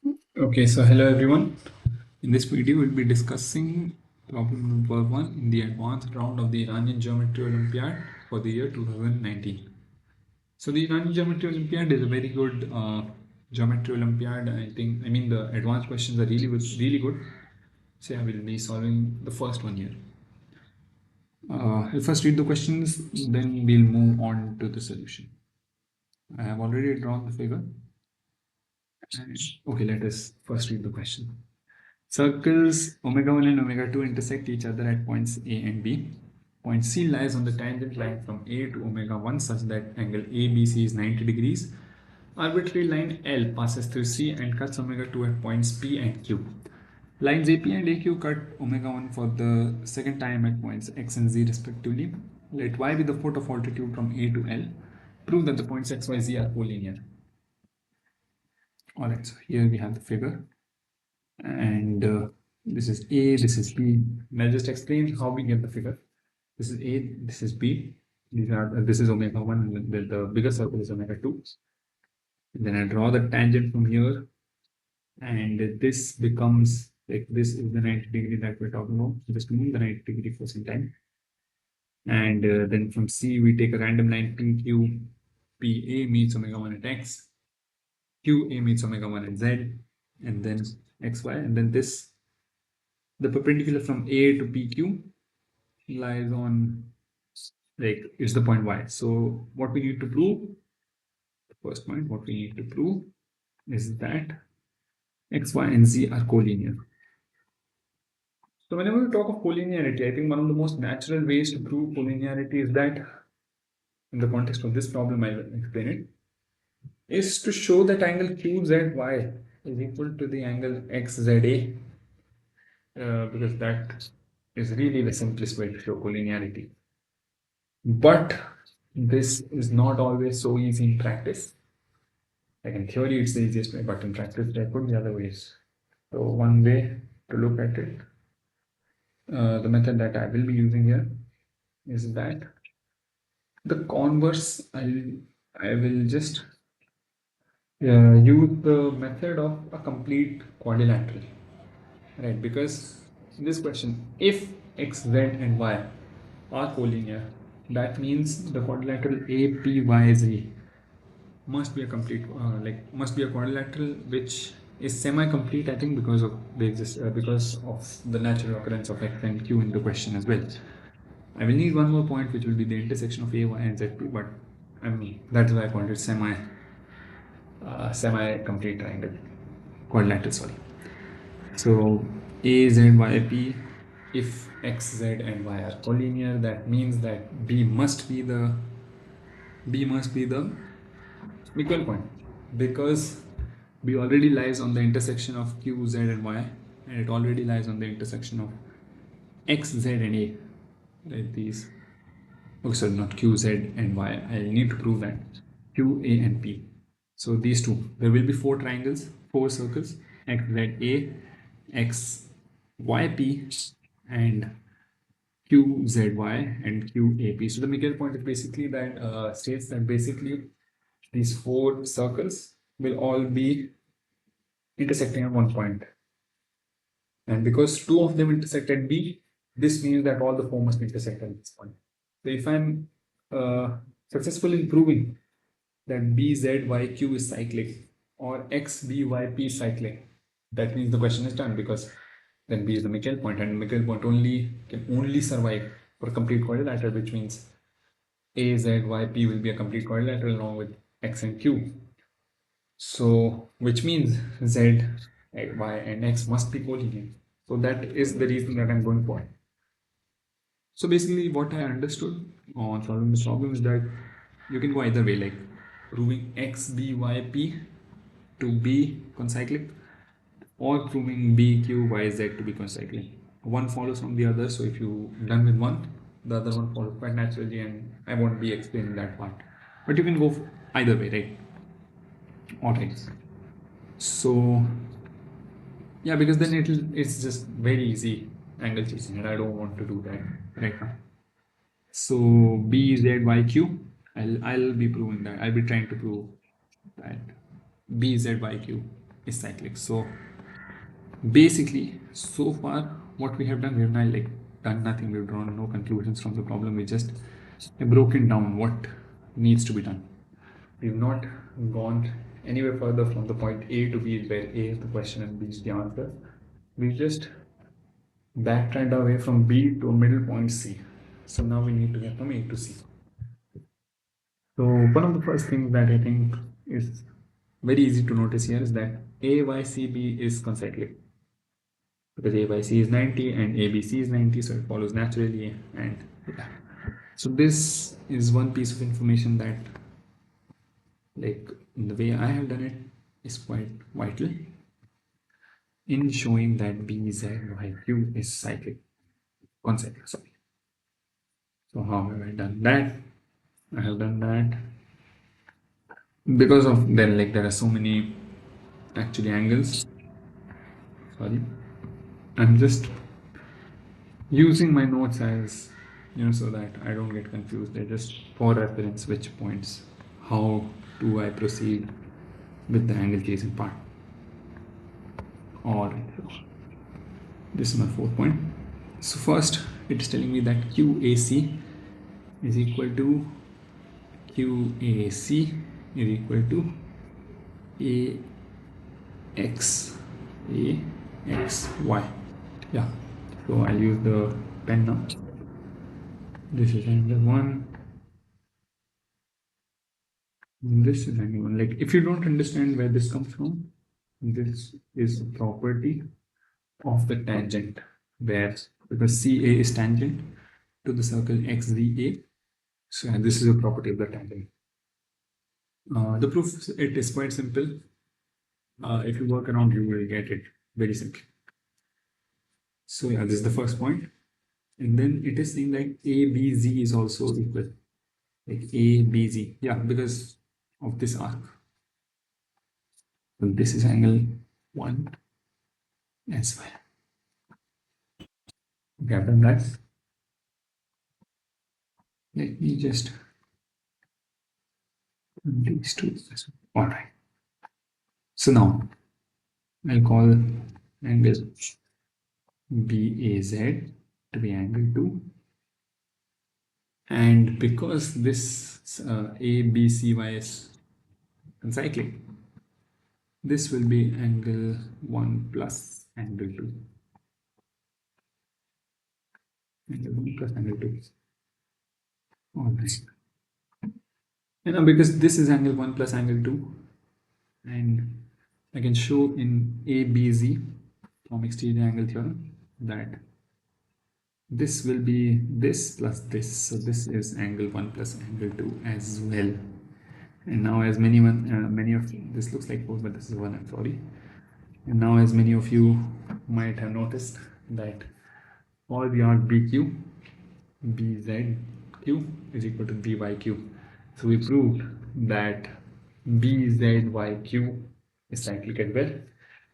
Okay, so hello everyone. In this video, we'll be discussing problem number 1 in the advanced round of the Iranian Geometry Olympiad for the year 2019. So the Iranian Geometry Olympiad is a very good geometry Olympiad. I mean the advanced questions are really good. So I will be solving the first one here. I'll first read the questions, then we'll move on to the solution. I have already drawn the figure. Okay, let us first read the question. Circles omega 1 and omega 2 intersect each other at points A and B. Point C lies on the tangent line from A to omega 1 such that angle ABC is 90 degrees. Arbitrary line L passes through C and cuts omega 2 at points P and Q. Lines AP and AQ cut omega 1 for the second time at points X and Z respectively. Let Y be the foot of altitude from A to L. Prove that the points X, Y, Z are collinear. Alright, so here we have the figure. And this is A, this is B. And I'll just explain how we get the figure. This is A, this is B. This is omega 1, and the bigger circle is omega 2. And then I draw the tangent from here, and this becomes like this is the 90 degree that we're talking about. Just move the 90 degree for some time. And then from C, we take a random line PQ. PA meets omega 1 at X. QA meets omega 1 at Z. And then XY. And then this, the perpendicular from A to PQ lies on, like, it's the point Y. So what we need to prove, the first point, what we need to prove is that X, Y, and Z are collinear. So whenever we talk of collinearity, I think one of the most natural ways to prove collinearity is that, in the context of this problem, I'll explain it, is to show that angle QZY is equal to the angle XZA, because that is really the simplest way to show collinearity. But this is not always so easy in practice. Like in theory, it's the easiest way, but in practice, there could be other ways. So one way to look at it, the method that I will be using here is that the converse, I will just use the method of a complete quadrilateral, right? Because in this question, if x, z, and y are collinear, that means the quadrilateral APYZ must be a complete must be a quadrilateral which is semi-complete, I think, because of the natural occurrence of x and q in the question as well. I will need one more point, which will be the intersection of a, y, and zp, but I mean that's why I called it semi-complete triangle quadrilateral. Sorry. So a, z, y, p. If x, z, and y are collinear, that means that b must be the Miquel point, because B already lies on the intersection of Q, Z, and Y, and it already lies on the intersection of X, Z, and A. Right? These. Okay, sorry, not Q, Z, and Y. I need to prove that Q, A, and P. So these two. There will be four triangles, four circles: X, Z, A, X, Y, P, and Q, Z, Y, and Q, A, P. So the Miquel point is basically that states that basically these four circles will all be intersecting at one point. And because two of them intersect at B, this means that all the four must intersect at this point. So if I'm successful in proving that BZYQ is cyclic or XBYP is cyclic, that means the question is done, because then B is the Miquel point, and Miquel point can only survive for a complete quadrilateral, which means AZYP will be a complete quadrilateral along with X and Q. So, which means Z, Y, and X must be collinear. So that is the reason that I'm going for. So basically, what I understood on solving this problem is that you can go either way, like proving X, B, Y, P to be concyclic, or proving B, Q, Y, Z to be concyclic. One follows from the other. So if you done with one, the other one follows quite naturally, and I won't be explaining that part. But you can go either way, right? Alright. So yeah, because then it's just very easy angle chasing, and I don't want to do that right now. So B Z Y Q, I'll be proving that. I'll be trying to prove that B Z Y Q is cyclic. So basically, so far what we have done, we have not like done nothing. We've drawn no conclusions from the problem. We just have broken down what needs to be done. We've not gone anywhere further from the point A to B, where A is the question and B is the answer. We just backtracked away from B to a middle point C. So now we need to get from A to C. So one of the first things that I think is very easy to notice here is that AYCB is concyclic, because AYC is 90 and ABC is 90, so it follows naturally. And yeah, so this is one piece of information that, like, the way I have done it is quite vital in showing that BZYQ is cyclic, concyclic, sorry. So how have I done that? I have done that because of then, like, there are so many actually angles. Sorry, I'm just using my notes as, so that I don't get confused. They're just for reference which points, how do I proceed with the angle chasing part. Alright, so this is my fourth point. So first, it is telling me that QAC is equal to QAC is equal to AXY. Yeah, so I'll use the pen now. This is angle 1. This is angle 1. Like, if you don't understand where this comes from, this is a property of the tangent, where, because CA is tangent to the circle XZA, so this is a property of the tangent. The proof, it is quite simple. If you work around, you will get it very simply. So yeah, this is the first point. And then it is saying like ABZ is also equal, like ABZ, yeah, because of this arc. So this is angle 1 as well. Okay, I've done that. Let me just these two. All right. So now I'll call angle BAZ to be angle 2. And because this ABCY is concyclic, this will be angle 1 plus angle 2. Angle 1 plus angle 2. All right. And now because this is angle 1 plus angle 2, and I can show in ABZ from exterior angle theorem that this will be this plus this. So this is angle 1 plus angle 2 as well. And now, as many of this looks like 4, but this is 1, I'm sorry. And now, as many of you might have noticed, that for the arc BQ, BZQ is equal to BYQ. So we proved that BZYQ is cyclic as well.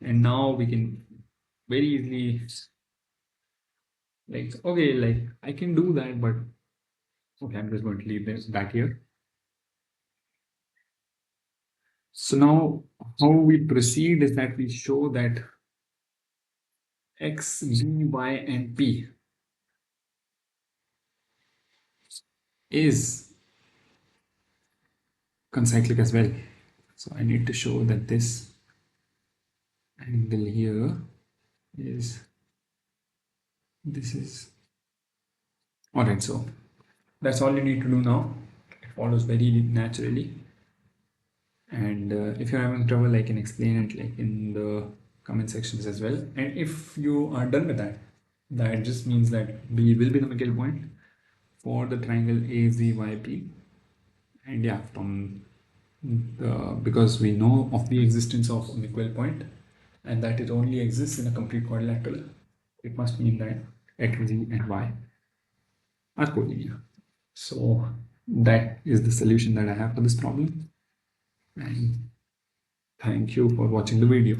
And now we can very easily, like, okay, like I can do that, but okay, I'm just going to leave this back here. So now how we proceed is that we show that X, B, Y, and P is concyclic as well. So I need to show that this angle here is, this is, all right. So that's all you need to do now. It follows very naturally. And if you're having trouble, I can explain it like in the comment sections as well. And if you are done with that, that just means that B will be the Miquel point for the triangle AZYP. And yeah, from because we know of the existence of a Miquel point, and that it only exists in a complete quadrilateral, it must mean that X, Z, and Y are collinear. So that is the solution that I have for this problem. And thank you for watching the video.